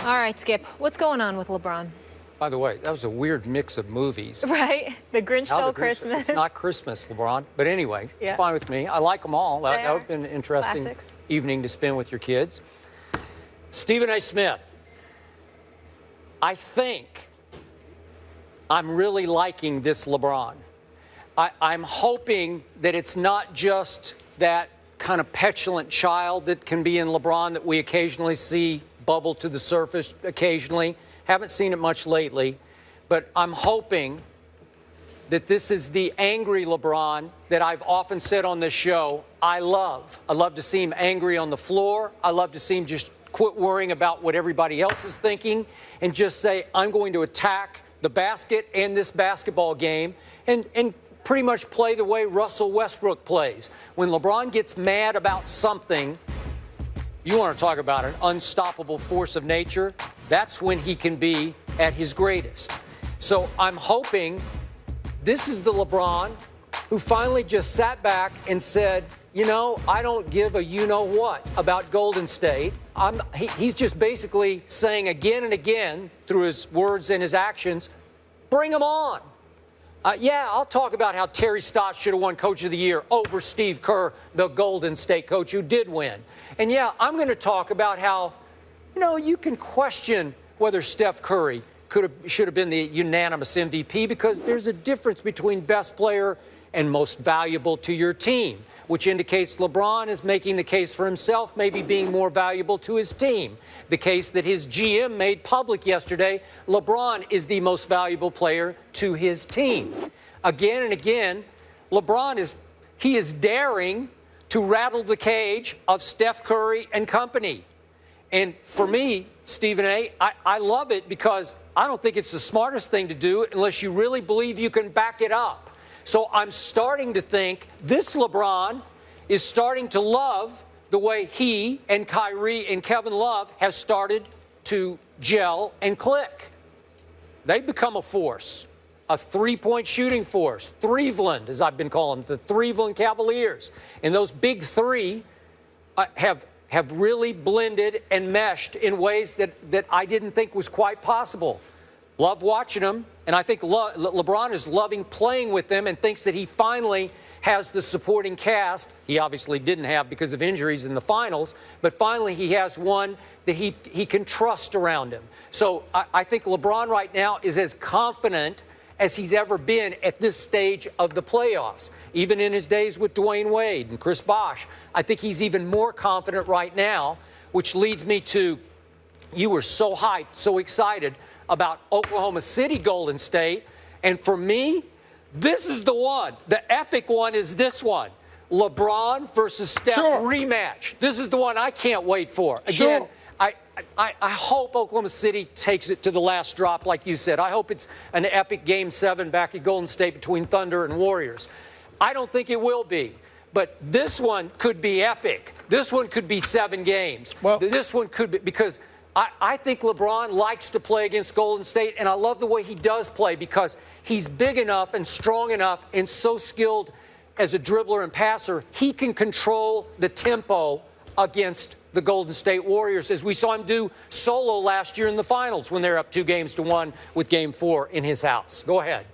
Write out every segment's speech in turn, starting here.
All right, Skip, what's going on with LeBron? By the way, that was a weird mix of movies. Right? The Grinch Stole Christmas. It's not Christmas, LeBron. But anyway, Yeah. It's fine with me. I like them all. That would have been an interesting Classics. evening to spend with your kids. Stephen A. Smith, I think I'm really liking this LeBron. I'm hoping that it's not just that kind of petulant child that can be in LeBron that we occasionally see bubble to the surface occasionally. Haven't seen it much lately, but I'm hoping that this is the angry LeBron that I've often said on this show I love. I love to see him angry on the floor. I love to see him just quit worrying about what everybody else is thinking and just say, I'm going to attack the basket and this basketball game and pretty much play the way Russell Westbrook plays. When LeBron gets mad about something, you want to talk about an unstoppable force of nature, that's when he can be at his greatest. So I'm hoping this is the LeBron who finally just sat back and said, you know, I don't give a you-know-what about Golden State. He's just basically saying again and again through his words and his actions, bring them on. Yeah, I'll talk about how Terry Stotts should have won Coach of the Year over Steve Kerr, the Golden State coach who did win. And yeah, I'm going to talk about how, you know, you can question whether Steph Curry should have been the unanimous MVP because there's a difference between best player and most valuable to your team, which indicates LeBron is making the case for himself, maybe being more valuable to his team. The case that his GM made public yesterday, LeBron is the most valuable player to his team. Again and again, LeBron is daring to rattle the cage of Steph Curry and company. And for me, Stephen A., I love it because I don't think it's the smartest thing to do unless you really believe you can back it up. So I'm starting to think this LeBron is starting to love the way he and Kyrie and Kevin Love have started to gel and click. They've become a force, a three-point shooting force. Threveland, as I've been calling them, the Threveland Cavaliers. And those big three have really blended and meshed in ways that I didn't think was quite possible. Love watching them, and I think LeBron is loving playing with them and thinks that he finally has the supporting cast. He obviously didn't have because of injuries in the finals, but finally he has one that he can trust around him. So I think LeBron right now is as confident as he's ever been at this stage of the playoffs. Even in his days with Dwayne Wade and Chris Bosh, I think he's even more confident right now, which leads me to, you were so hyped, so excited about Oklahoma City Golden State. And for me, this is the one. The epic one is this one. LeBron versus Steph rematch. This is the one I can't wait for. Again, I hope Oklahoma City takes it to the last drop, like you said. I hope it's an epic Game 7 back at Golden State between Thunder and Warriors. I don't think it will be. But this one could be epic. This one could be 7 games. Well, this one could be, because I think LeBron likes to play against Golden State, and I love the way he does play because he's big enough and strong enough and so skilled as a dribbler and passer, he can control the tempo against the Golden State Warriors, as we saw him do solo last year in the finals when they're up 2-1 with Game 4 in his house. Go ahead.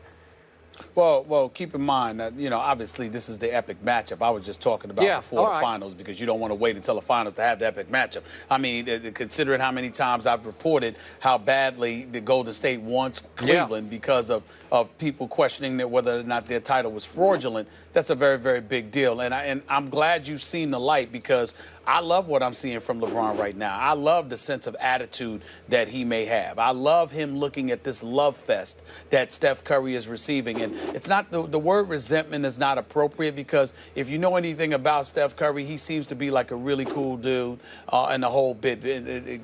Well, keep in mind that, you know, obviously this is the epic matchup I was just talking about before the finals, because you don't want to wait until the finals to have the epic matchup. I mean, considering how many times I've reported how badly the Golden State wants Cleveland because of people questioning whether or not their title was fraudulent, that's a very, very big deal. And I'm glad you've seen the light, because I love what I'm seeing from LeBron right now. I love the sense of attitude that he may have. I love him looking at this love fest that Steph Curry is receiving. And it's not the word resentment is not appropriate, because if you know anything about Steph Curry, he seems to be like a really cool dude and the whole bit,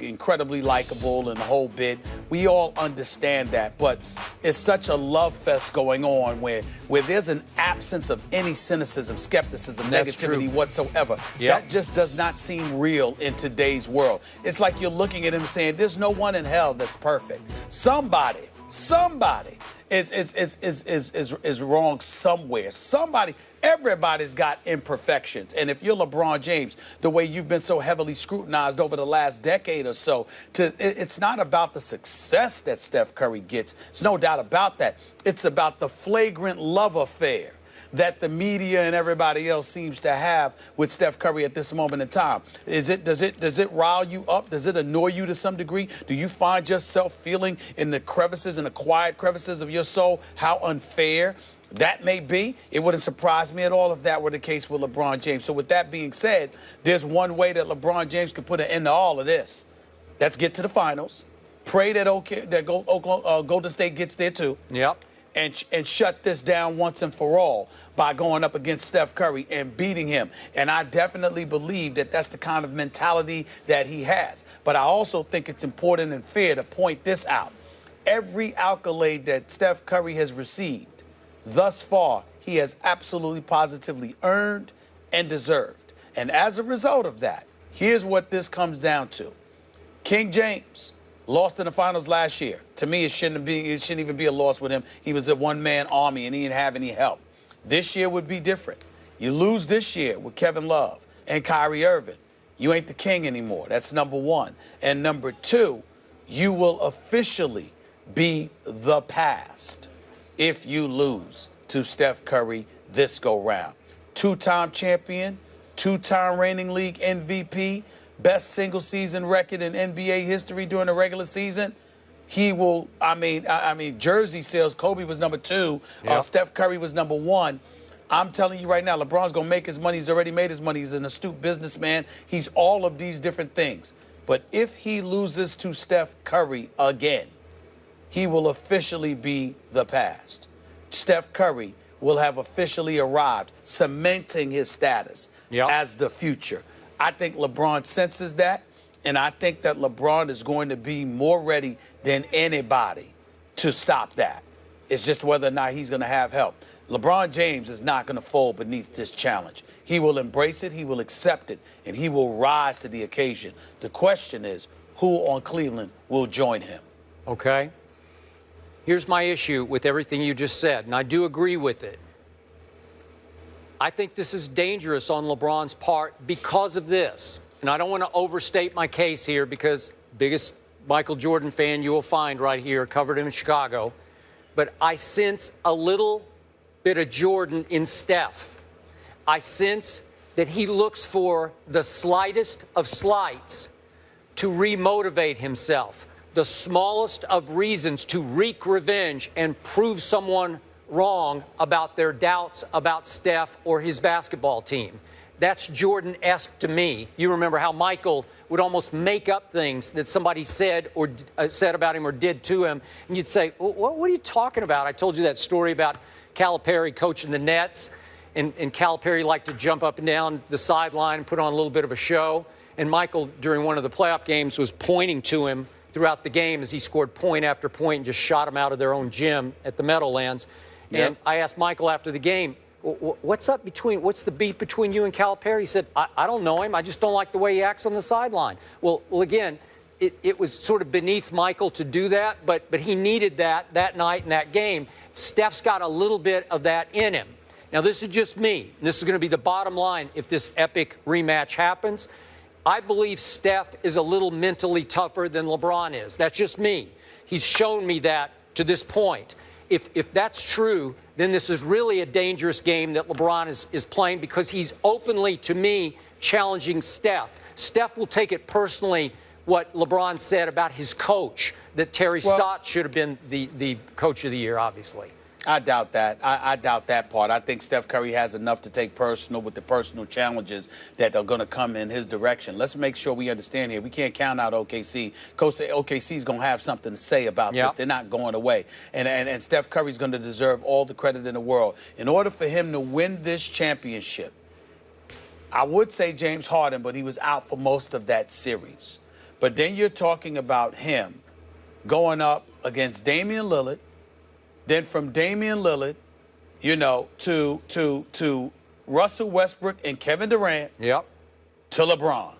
incredibly likable and the whole bit. We all understand that. But it's such a love fest going on where there's an absence of any cynicism, skepticism, negativity whatsoever. That just does not seem real in today's world. It's like you're looking at him saying, there's no one in hell that's perfect. Somebody is wrong somewhere. Somebody, Everybody's got imperfections. And if you're LeBron James, the way you've been so heavily scrutinized over the last decade or so, it's not about the success that Steph Curry gets. There's no doubt about that. It's about the flagrant love affair that the media and everybody else seems to have with Steph Curry at this moment in time. Does it rile you up? Does it annoy you to some degree? Do you find yourself feeling in the crevices and the quiet crevices of your soul how unfair that may be? It wouldn't surprise me at all if that were the case with LeBron James. So with that being said, there's one way that LeBron James can put an end to all of this. Let's get to the finals. Pray that Golden State gets there too. Yep. And shut this down once and for all by going up against Steph Curry and beating him. And I definitely believe that that's the kind of mentality that he has. But I also think it's important and fair to point this out. Every accolade that Steph Curry has received thus far, he has absolutely positively earned and deserved. And as a result of that, here's what this comes down to. King James lost in the finals last year. To me, it shouldn't even be a loss with him. He was a one-man army, and he didn't have any help. This year would be different. You lose this year with Kevin Love and Kyrie Irving. You ain't the king anymore. That's number one. And number two, you will officially be the past if you lose to Steph Curry this go-round. Two-time champion, two-time reigning league MVP, best single-season record in NBA history during the regular season. He will, I mean, jersey sales, Kobe was number 2. Yep. Steph Curry was number 1. I'm telling you right now, LeBron's going to make his money. He's already made his money. He's an astute businessman. He's all of these different things. But if he loses to Steph Curry again, he will officially be the past. Steph Curry will have officially arrived, cementing his status as the future. I think LeBron senses that, and I think that LeBron is going to be more ready than anybody to stop that. It's just whether or not he's going to have help. LeBron James is not going to fold beneath this challenge. He will embrace it, he will accept it, and he will rise to the occasion. The question is, who on Cleveland will join him? Okay. Here's my issue with everything you just said, and I do agree with it. I think this is dangerous on LeBron's part because of this. And I don't want to overstate my case here because biggest Michael Jordan fan you will find right here, covered him in Chicago. But I sense a little bit of Jordan in Steph. I sense that he looks for the slightest of slights to remotivate himself, the smallest of reasons to wreak revenge and prove someone wrong about their doubts about Steph or his basketball team. That's Jordan-esque to me. You remember how Michael would almost make up things that somebody said or said about him or did to him, and you'd say, what are you talking about? I told you that story about Calipari coaching the Nets, and Calipari liked to jump up and down the sideline and put on a little bit of a show, and Michael, during one of the playoff games, was pointing to him throughout the game as he scored point after point and just shot him out of their own gym at the Meadowlands. Yep. And I asked Michael after the game, what's the beef between you and Calipari? He said, I don't know him. I just don't like the way he acts on the sideline. Well, again, it was sort of beneath Michael to do that, but he needed that night in that game. Steph's got a little bit of that in him. Now, this is just me. This is going to be the bottom line if this epic rematch happens. I believe Steph is a little mentally tougher than LeBron is. That's just me. He's shown me that to this point. If that's true, then this is really a dangerous game that LeBron is playing because he's openly, to me, challenging Steph. Steph will take it personally what LeBron said about his coach, that Terry Stotts should have been the coach of the year, obviously. I doubt that. I doubt that part. I think Steph Curry has enough to take personal with the personal challenges that are going to come in his direction. Let's make sure we understand here. We can't count out OKC. Coach OKC is going to have something to say about this. They're not going away. And Steph Curry's going to deserve all the credit in the world. In order for him to win this championship, I would say James Harden, but he was out for most of that series. But then you're talking about him going up against Damian Lillard, then from Damian Lillard, to Russell Westbrook and Kevin Durant, to LeBron.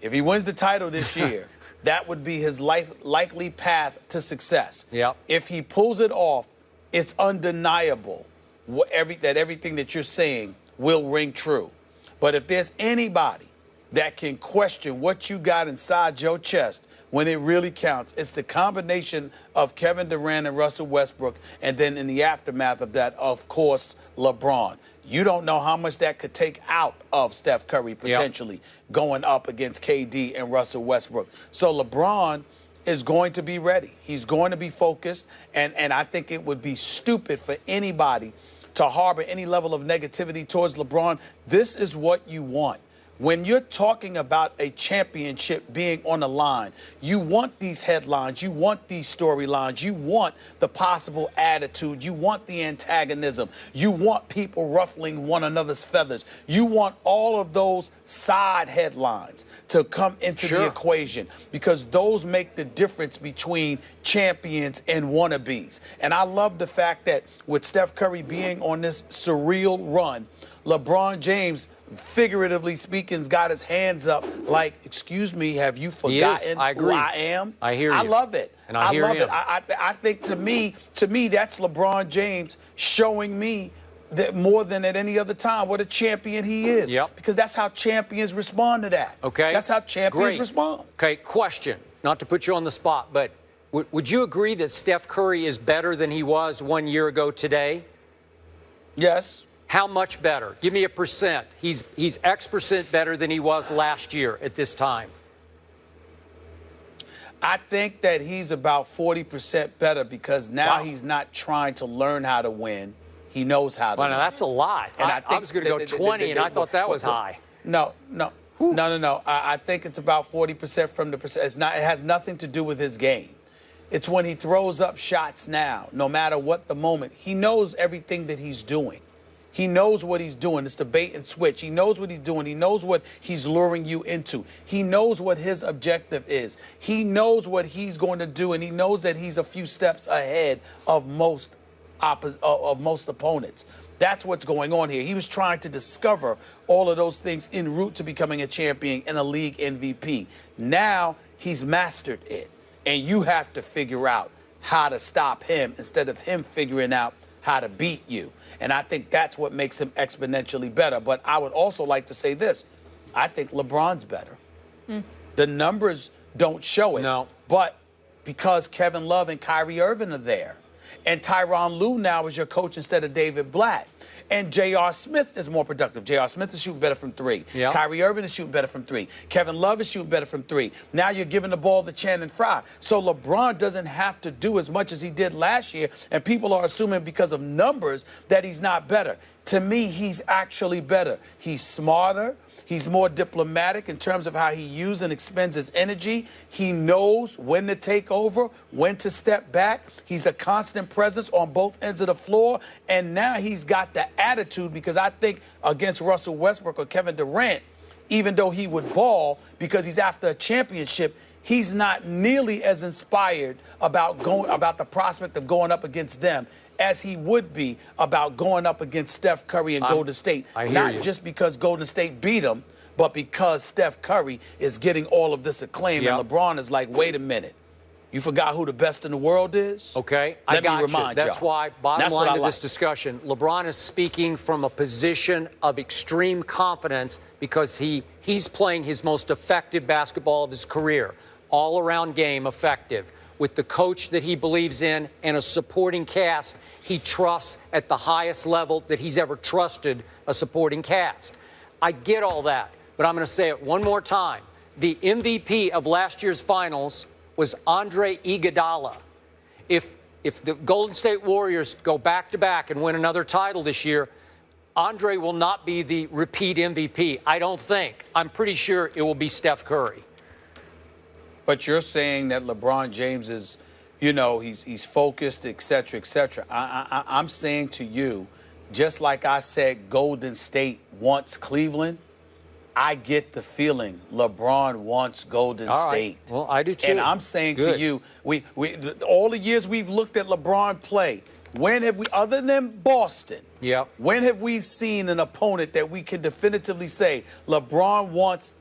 If he wins the title this year, that would be his likely path to success. If he pulls it off, it's undeniable everything that you're saying will ring true. But if there's anybody that can question what you got inside your chest when it really counts, it's the combination of Kevin Durant and Russell Westbrook, and then in the aftermath of that, of course, LeBron. You don't know how much that could take out of Steph Curry potentially going up against KD and Russell Westbrook. So LeBron is going to be ready. He's going to be focused, and I think it would be stupid for anybody to harbor any level of negativity towards LeBron. This is what you want. When you're talking about a championship being on the line, you want these headlines, you want these storylines, you want the possible attitude, you want the antagonism, you want people ruffling one another's feathers. You want all of those side headlines to come into the equation, because those make the difference between champions and wannabes. And I love the fact that with Steph Curry being on this surreal run, LeBron James, figuratively speaking, has got his hands up like, excuse me, have you forgotten who I am? I hear you. I love it. And I hear love him. it. I think to me, that's LeBron James showing me that more than at any other time what a champion he is. Yep. Because that's how champions respond to that. Okay. That's how champions respond. Okay, question. Not to put you on the spot, but would you agree that Steph Curry is better than he was 1 year ago today? Yes. How much better? Give me a percent. He's X% better than he was last year at this time. I think that he's about 40% better because now he's not trying to learn how to win. He knows how to win. Well, that's a lot. And I was going to go 20, and I thought that was high. No. I think it's about 40% from the percent. It has nothing to do with his game. It's when he throws up shots now, no matter what the moment. He knows everything that he's doing. He knows what he's doing. It's the bait and switch. He knows what he's doing. He knows what he's luring you into. He knows what his objective is. He knows what he's going to do, and he knows that he's a few steps ahead of most opponents. That's what's going on here. He was trying to discover all of those things en route to becoming a champion and a league MVP. Now he's mastered it, and you have to figure out how to stop him instead of him figuring out how to beat you. And I think that's what makes him exponentially better. But I would also like to say this. I think LeBron's better. The numbers don't show it. No. But because Kevin Love and Kyrie Irving are there, and Tyronn Lue now is your coach instead of David Blatt, and J.R. Smith is more productive. J.R. Smith is shooting better from three. Yep. Kyrie Irving is shooting better from three. Kevin Love is shooting better from three. Now you're giving the ball to Channing Frye. So LeBron doesn't have to do as much as he did last year, and people are assuming because of numbers that he's not better. To me, he's actually better. He's smarter. He's more diplomatic in terms of how he uses and expends his energy. He knows when to take over, when to step back. He's a constant presence on both ends of the floor. And now he's got the attitude, because I think against Russell Westbrook or Kevin Durant, even though he would ball because he's after a championship, he's not nearly as inspired about the prospect of going up against them as he would be about going up against Steph Curry and Golden State. Not just because Golden State beat him, but because Steph Curry is getting all of this acclaim. And LeBron is like, wait a minute. You forgot who the best in the world is? Okay, Let me remind you. That's y'all. why, bottom line of this discussion, LeBron is speaking from a position of extreme confidence because he's playing his most effective basketball of his career. All-around game effective, with the coach that he believes in and a supporting cast he trusts at the highest level that he's ever trusted a supporting cast. I get all that, but I'm going to say it one more time. The MVP of last year's finals was Andre Iguodala. If the Golden State Warriors go back-to-back and win another title this year, Andre will not be the repeat MVP, I don't think. I'm pretty sure it will be Steph Curry. But you're saying that LeBron James is, he's focused, et cetera, et cetera. I'm saying to you, just like I said Golden State wants Cleveland, I get the feeling LeBron wants Golden State. Well, I do too. And I'm saying to you, we all the years we've looked at LeBron play, when have we, other than Boston, when have we seen an opponent that we can definitively say LeBron wants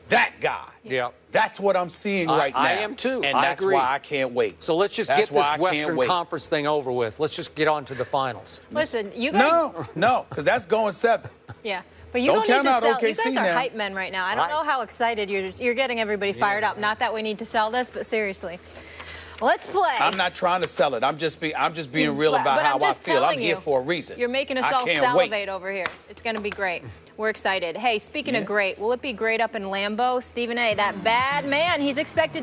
that guy. Yeah. That's what I'm seeing right now. I am too. And that's agree. why I can't wait. So let's just get this Western Conference thing over with. Let's just get on to the finals. Listen, you guys. No, because that's going 7. Yeah. But you Don't don't count need to out sell. OKC You guys are now. hype men right now. I don't know how excited you're getting everybody fired up. Not that we need to sell this, but seriously. Let's play. I'm not trying to sell it. I'm just being real about how I feel. I'm here for a reason. You're making us all salivate over here. It's going to be great. We're excited. Hey, speaking of great, will it be great up in Lambeau? Stephen A., that bad man, he's expected